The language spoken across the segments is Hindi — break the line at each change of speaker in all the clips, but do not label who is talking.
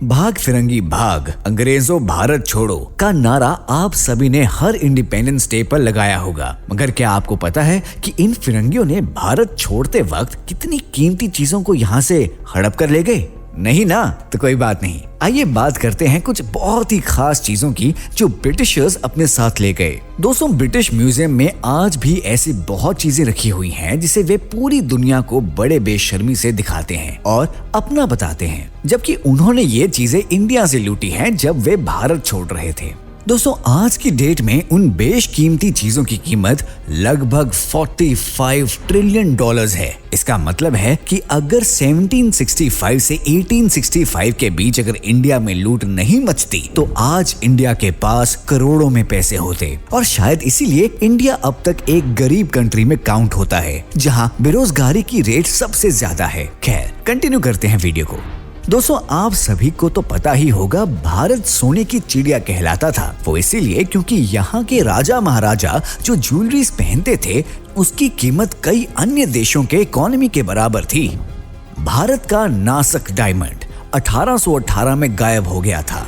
भाग फिरंगी भाग, अंग्रेजों भारत छोड़ो का नारा आप सभी ने हर इंडिपेंडेंस डे पर लगाया होगा। मगर क्या आपको पता है कि इन फिरंगियों ने भारत छोड़ते वक्त कितनी कीमती चीजों को यहाँ से हड़प कर ले गए? नहीं ना, तो कोई बात नहीं। आइए बात करते हैं कुछ बहुत ही खास चीजों की जो ब्रिटिशर्स अपने साथ ले गए। दोस्तों, ब्रिटिश म्यूजियम में आज भी ऐसी बहुत चीजें रखी हुई हैं जिसे वे पूरी दुनिया को बड़े बेशर्मी से दिखाते हैं और अपना बताते हैं, जबकि उन्होंने ये चीजें इंडिया से लूटी हैं जब वे भारत छोड़ रहे थे। दोस्तों, आज की डेट में उन बेशकीमती चीजों की कीमत लगभग 45 ट्रिलियन डॉलर्स है। इसका मतलब है कि अगर 1765 से 1865 के बीच अगर इंडिया में लूट नहीं मचती तो आज इंडिया के पास करोड़ों में पैसे होते, और शायद इसीलिए इंडिया अब तक एक गरीब कंट्री में काउंट होता है जहां बेरोजगारी की रेट सबसे ज्यादा है। खैर, कंटिन्यू करते हैं वीडियो को। दोस्तों, आप सभी को तो पता ही होगा भारत सोने की चिड़िया कहलाता था। वो इसीलिए क्योंकि यहाँ के राजा महाराजा जो ज्वेलरीज पहनते थे उसकी कीमत कई अन्य देशों के इकोनॉमी के बराबर थी। भारत का नासक डायमंड 1818 में गायब हो गया था।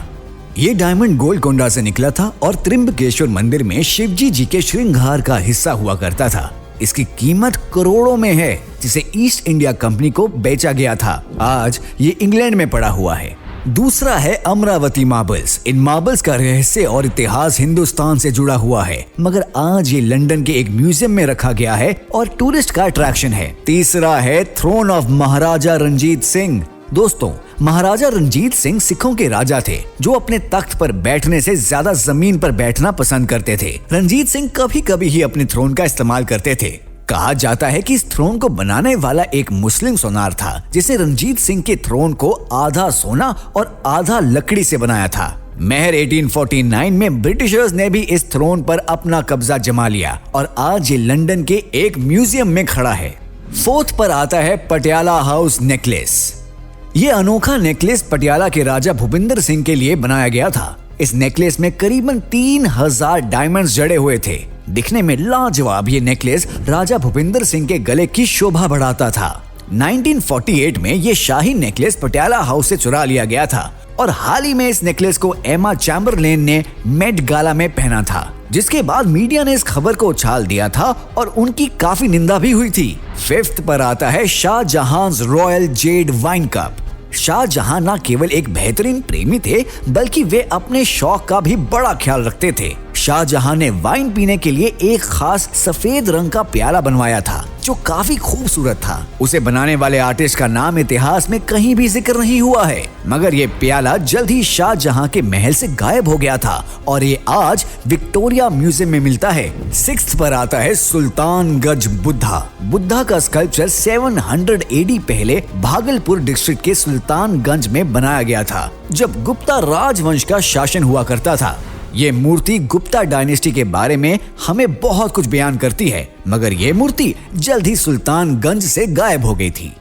ये डायमंड गोलकोंडा से निकला था और त्रिम्बकेश्वर मंदिर में शिवजी जी के श्रृंगार का हिस्सा हुआ करता था। इसकी कीमत करोड़ों में है, जिसे ईस्ट इंडिया कंपनी को बेचा गया था। आज ये इंग्लैंड में पड़ा हुआ है। दूसरा है अमरावती मार्बल्स। इन मार्बल्स का रहस्य और इतिहास हिंदुस्तान से जुड़ा हुआ है, मगर आज ये लंदन के एक म्यूजियम में रखा गया है और टूरिस्ट का अट्रैक्शन है। तीसरा है थ्रोन ऑफ महाराजा रंजीत सिंह। दोस्तों, महाराजा रंजीत सिंह सिखों के राजा थे जो अपने तख्त पर बैठने से ज्यादा जमीन पर बैठना पसंद करते थे। रंजीत सिंह कभी कभी ही अपने थ्रोन का इस्तेमाल करते थे। कहा जाता है कि इस थ्रोन को बनाने वाला एक मुस्लिम सोनार था जिसे रंजीत सिंह के थ्रोन को आधा सोना और आधा लकड़ी से बनाया था। महर 1849 में ब्रिटिशर्स ने भी इस थ्रोन पर अपना कब्जा जमा लिया और आज ये लंदन के एक म्यूजियम में खड़ा है। फोर्थ पर आता है पटियाला हाउस नेकलेस। ये अनोखा नेकलेस पटियाला के राजा भूपिंदर सिंह के लिए बनाया गया था। इस नेकलेस में करीबन 3000 डायमंड्स जड़े हुए थे। दिखने में लाजवाब ये नेकलेस राजा भूपिंदर सिंह के गले की शोभा बढ़ाता था। 1948 में ये शाही नेकलेस पटियाला हाउस से चुरा लिया गया था और हाल ही में इस नेकलेस को एमा चैम्बरलेन ने मेट गाला में पहना था, जिसके बाद मीडिया ने इस खबर को उछाल दिया था और उनकी काफी निंदा भी हुई थी। फिफ्थ पर आता है Shahjahan royal jade wine cup. Shahjahan न केवल एक बेहतरीन प्रेमी थे बल्कि वे अपने शौक का भी बड़ा ख्याल रखते थे। शाहजहां ने वाइन पीने के लिए एक खास सफेद रंग का प्याला बनवाया था जो काफी खूबसूरत था। उसे बनाने वाले आर्टिस्ट का नाम इतिहास में कहीं भी जिक्र नहीं हुआ है, मगर ये प्याला जल्द ही शाहजहां के महल से गायब हो गया था और ये आज विक्टोरिया म्यूजियम में मिलता है। सिक्स्थ पर आता है सुल्तानगंज बुद्धा। बुद्धा का स्कल्पचर 700 AD पहले भागलपुर डिस्ट्रिक्ट के सुल्तानगंज में बनाया गया था, जब गुप्ता राजवंश का शासन हुआ करता था। ये मूर्ति गुप्ता डायनेस्टी के बारे में हमें बहुत कुछ बयान करती है, मगर ये मूर्ति जल्द ही सुल्तानगंज से गायब हो गई थी।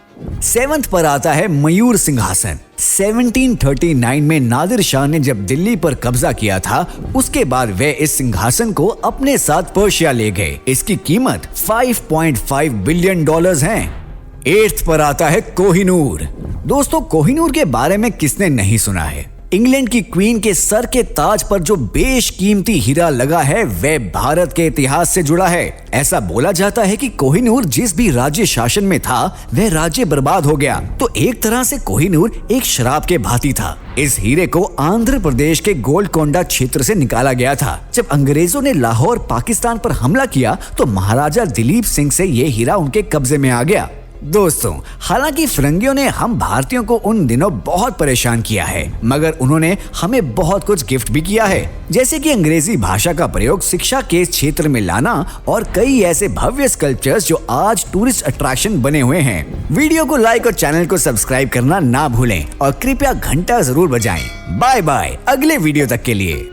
सेवंथ पर आता है मयूर सिंहासन। 1739 में नादिर शाह ने जब दिल्ली पर कब्जा किया था, उसके बाद वे इस सिंहासन को अपने साथ पर्शिया ले गए। इसकी कीमत 5.5 बिलियन डॉलर्स है। एट्थ पर आता है कोहिनूर। दोस्तों, कोहिनूर के बारे में किसने नहीं सुना है? इंग्लैंड की क्वीन के सर के ताज पर जो बेशकीमती हीरा लगा है वह भारत के इतिहास से जुड़ा है। ऐसा बोला जाता है कि कोहिनूर जिस भी राज्य शासन में था वह राज्य बर्बाद हो गया, तो एक तरह से कोहिनूर एक शराब के भांति था। इस हीरे को आंध्र प्रदेश के गोलकोंडा क्षेत्र से निकाला गया था। जब अंग्रेजों ने लाहौर पाकिस्तान पर हमला किया तो महाराजा दिलीप सिंह से ये हीरा उनके कब्जे में आ गया। दोस्तों, हालांकि फिरंगियों ने हम भारतीयों को उन दिनों बहुत परेशान किया है, मगर उन्होंने हमें बहुत कुछ गिफ्ट भी किया है, जैसे कि अंग्रेजी भाषा का प्रयोग शिक्षा के क्षेत्र में लाना और कई ऐसे भव्य स्कल्पचर्स जो आज टूरिस्ट अट्रैक्शन बने हुए हैं। वीडियो को लाइक और चैनल को सब्सक्राइब करना ना भूलें और कृपया घंटा जरूर बजाएं। बाय बाय, अगले वीडियो तक के लिए।